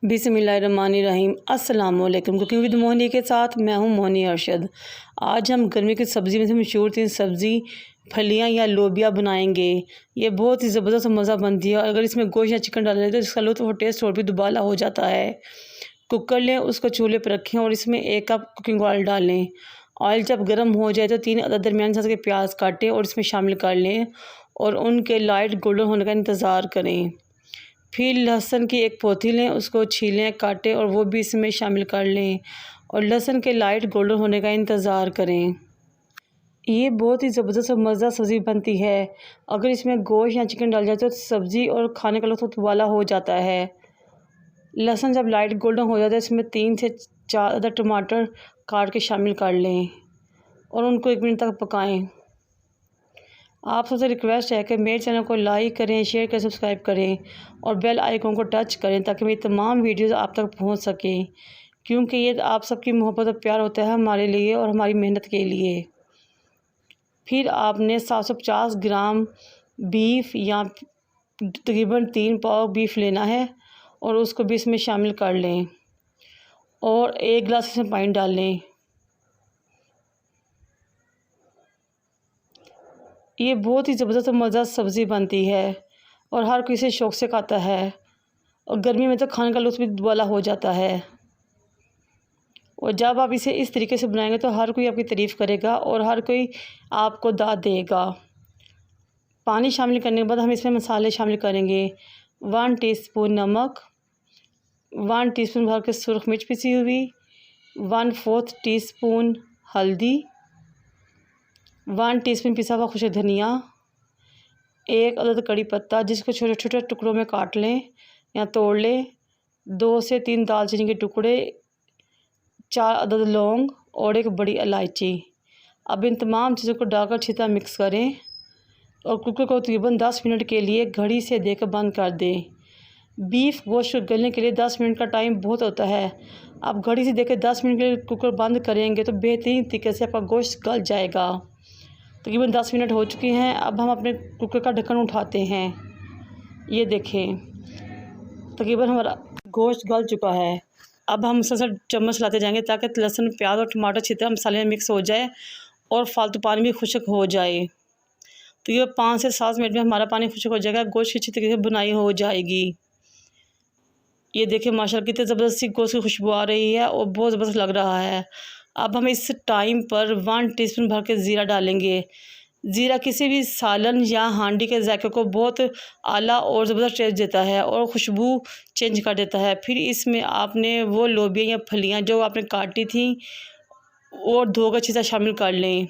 बिस्मिल्लाहिर्रहमानिर्रहीम। अस्सलाम वालेकुम। कुकिंग विद मोहनी के साथ मैं हूं मोहनी अरशद। आज हम गर्मी की सब्ज़ी में से मशहूर 3 सब्ज़ी फलियां या लोबिया बनाएंगे। ये बहुत ही ज़बरदस्त मज़ा बनती है और अगर इसमें गोश्त या चिकन डाला जाए तो इसका लुत्फ़ और टेस्ट और भी दुबाला हो जाता है। कुकर लें, उसको चूल्हे पर रखें और इसमें 1 कप कुकिंग ऑयल डालें। ऑयल जब गर्म हो जाए तो 3 अदद दरमियाने साइज़ के प्याज काटें और इसमें शामिल कर लें और उनके लाइट गोल्डन होने का इंतज़ार करें। फिर लहसुन की 1 पोथी लें, उसको छीलें, काटें और वो भी इसमें शामिल कर लें और लहसुन के लाइट गोल्डन होने का इंतज़ार करें। ये बहुत ही ज़बरदस्त और मज़ेदार सब्ज़ी बनती है। अगर इसमें गोश्त या चिकन डाल जाए तो सब्ज़ी और खाने का लुत्फ़ दुबाला हो जाता है। लहसुन जब लाइट गोल्डन हो जाता है इसमें 3 से 4 अदद टमाटर काट के शामिल कर लें और उनको 1 मिनट तक पकाएं। आप सबसे रिक्वेस्ट है कि मेरे चैनल को लाइक करें, शेयर करें, सब्सक्राइब करें और बेल आइकन को टच करें ताकि मेरी तमाम वीडियोस आप तक पहुंच सकें, क्योंकि ये आप सबकी मोहब्बत और प्यार होता है हमारे लिए और हमारी मेहनत के लिए। फिर आपने 750 ग्राम बीफ या तकरीबन 3 पाव बीफ लेना है और उसको भी इसमें शामिल कर लें और 1 गिलास इसमें पानी डाल लें। ये बहुत ही ज़बरदस्त और मज़ेदार सब्ज़ी बनती है और हर किसी शौक़ से खाता है और गर्मी में तो खाने का लुत्फ़ भी दुबाला हो जाता है। और जब आप इसे इस तरीके से बनाएंगे तो हर कोई आपकी तारीफ़ करेगा और हर कोई आपको दाद देगा। पानी शामिल करने के बाद हम इसमें मसाले शामिल करेंगे। 1 टीस्पून नमक, 1 टीस्पून भर के सुरख मिर्च पिसी हुई, 1/4 टीस्पून हल्दी, 1 टीस्पून पिसा हुआ खुश्क धनिया, 1 अदद कड़ी पत्ता जिसको छोटे छोटे टुकड़ों में काट लें या तोड़ लें, 2 से 3 दालचीनी के टुकड़े, 4 अदद लौंग और 1 बड़ी इलायची। अब इन तमाम चीज़ों को डालकर अच्छी तरह मिक्स करें और कुकर को तकरीबन 10 मिनट के लिए घड़ी से देकर बंद कर दें। बीफ गोश्त गलने के लिए 10 मिनट का टाइम बहुत होता है। आप घड़ी से देकर 10 मिनट के लिए कुकर बंद करेंगे तो बेहतरीन तरीके से आपका गोश्त गल जाएगा। तकरीबन 10 मिनट हो चुके हैं। अब हम अपने कुकर का ढक्कन उठाते हैं। ये देखें तकरीबन हमारा गोश्त गल चुका है। अब हम मुसलसल चम्मच चलाते जाएंगे ताकि लहसुन, प्याज और टमाटर अच्छी तरह मसाले में मिक्स हो जाए और फालतू पानी भी खुश्क हो जाए। तो ये 5 से 7 मिनट में हमारा पानी खुश्क हो जाएगा, गोश्त अच्छी तरीके से बुनाई हो जाएगी। ये देखिए माशाल्लाह कितनी ज़बरदस्त सी गोश्त की खुशबू आ रही है और बहुत ज़बरदस्त लग रहा है। अब हम इस टाइम पर 1 टीस्पून भर के ज़ीरा डालेंगे। ज़ीरा किसी भी सालन या हांडी के जायके को बहुत आला और ज़बरदस्त टेस्ट देता है और खुशबू चेंज कर देता है। फिर इसमें आपने वो लोबिया या फलियां जो आपने काटी थी और धोकर अच्छी तरह शामिल कर लें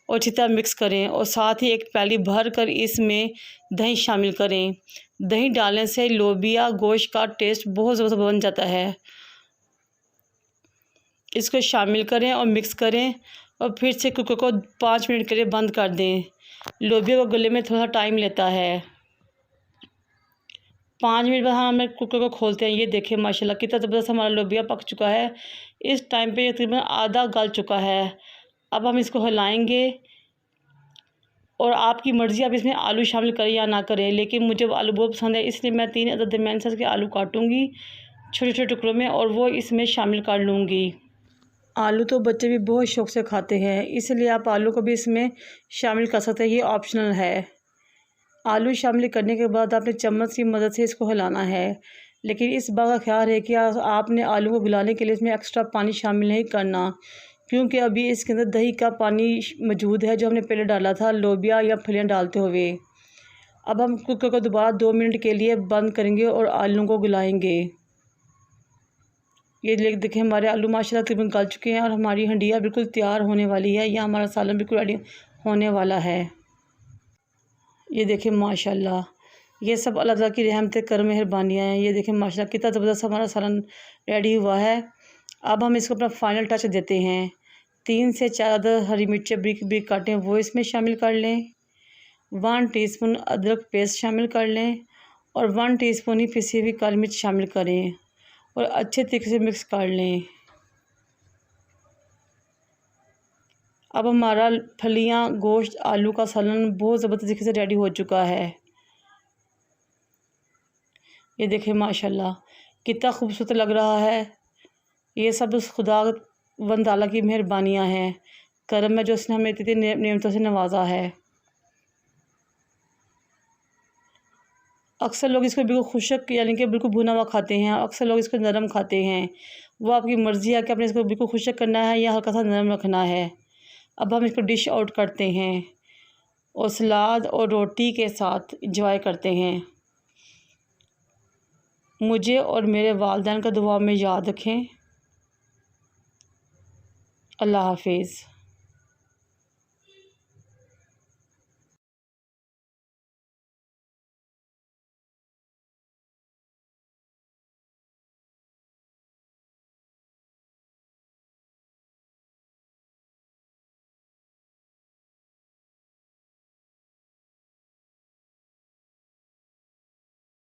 और अच्छी तरह मिक्स करें और साथ ही 1 प्याली भर कर इसमें दही शामिल करें। दही डालने से लोबिया गोश्त का टेस्ट बहुत ज़बरदस्त बन जाता है। इसको शामिल करें और मिक्स करें और फिर से कुकर को 5 मिनट के लिए बंद कर दें। लोबिया को गलने में थोड़ा टाइम लेता है। 5 मिनट बाद हम कुकर को खोलते हैं। ये देखिए माशाल्लाह कितना ज़बरदस्त हमारा लोबिया पक चुका है। इस टाइम पे ये तकरीबन आधा गल चुका है। अब हम इसको हिलाएंगे और आपकी मर्ज़ी आप इसमें आलू शामिल करें या ना करें, लेकिन मुझे आलू बहुत पसंद है इसलिए मैं 3 अदद दरमियाने साइज़ के आलू काटूँगी छोटे छोटे टुकड़ों में और वो इसमें शामिल कर लूँगी। आलू तो बच्चे भी बहुत शौक़ से खाते हैं, इसलिए आप आलू को भी इसमें शामिल कर सकते हैं, ये ऑप्शनल है। आलू शामिल करने के बाद आपने चम्मच की मदद से इसको हिलाना है, लेकिन इस बात का ख्याल है कि आपने आलू को गलाने के लिए इसमें एक्स्ट्रा पानी शामिल नहीं करना, क्योंकि अभी इसके अंदर दही का पानी मौजूद है जो हमने पहले डाला था लोबिया या फलियां डालते हुए। अब हम कुकर को दोबारा 2 मिनट के लिए बंद करेंगे और आलू को गलाएंगे। ये देखिए हमारे आलू माशाल्लाह तकरीबन गल चुके हैं और हमारी हंडिया बिल्कुल तैयार होने वाली है या हमारा सालन बिल्कुल रेडी होने वाला है। ये देखिए माशाल्लाह ये सब अल्लाह ताला की रहमत कर मेहरबानियाँ हैं। ये देखिए माशाल्लाह कितना ज़बरदस्त हमारा सालन रेडी हुआ है। अब हम इसको अपना फाइनल टच देते हैं। 3 से 4 अदद हरी मिर्चें ब्रिक ब्रिक काटें वो इसमें शामिल कर लें। 1 टीस्पून अदरक पेस्ट शामिल कर लें और 1 टीस्पून ही पिसी हुई काली मिर्च शामिल करें और अच्छे तरीके से मिक्स कर लें। अब हमारा फलियां, गोश्त, आलू का सालन बहुत ज़बरदस्त तरीके से रेडी हो चुका है। ये देखिए माशाल्लाह कितना खूबसूरत लग रहा है। ये सब उस खुदावंद ताला की मेहरबानियाँ हैं, करम है जो उसने हमें इतनी नेमतों से नवाजा है। अक्सर लोग इसको बिल्कुल खुशक यानी कि बिल्कुल भुना हुआ खाते हैं, अक्सर लोग इसको नरम खाते हैं। वो आपकी मर्ज़ी है कि आपने इसको बिल्कुल खुशक करना है या हल्का सा नरम रखना है। अब हम इसको डिश आउट करते हैं और सलाद और रोटी के साथ एंजॉय करते हैं। मुझे और मेरे वालिदैन का दुआ में याद रखें। अल्लाह हाफ़िज़।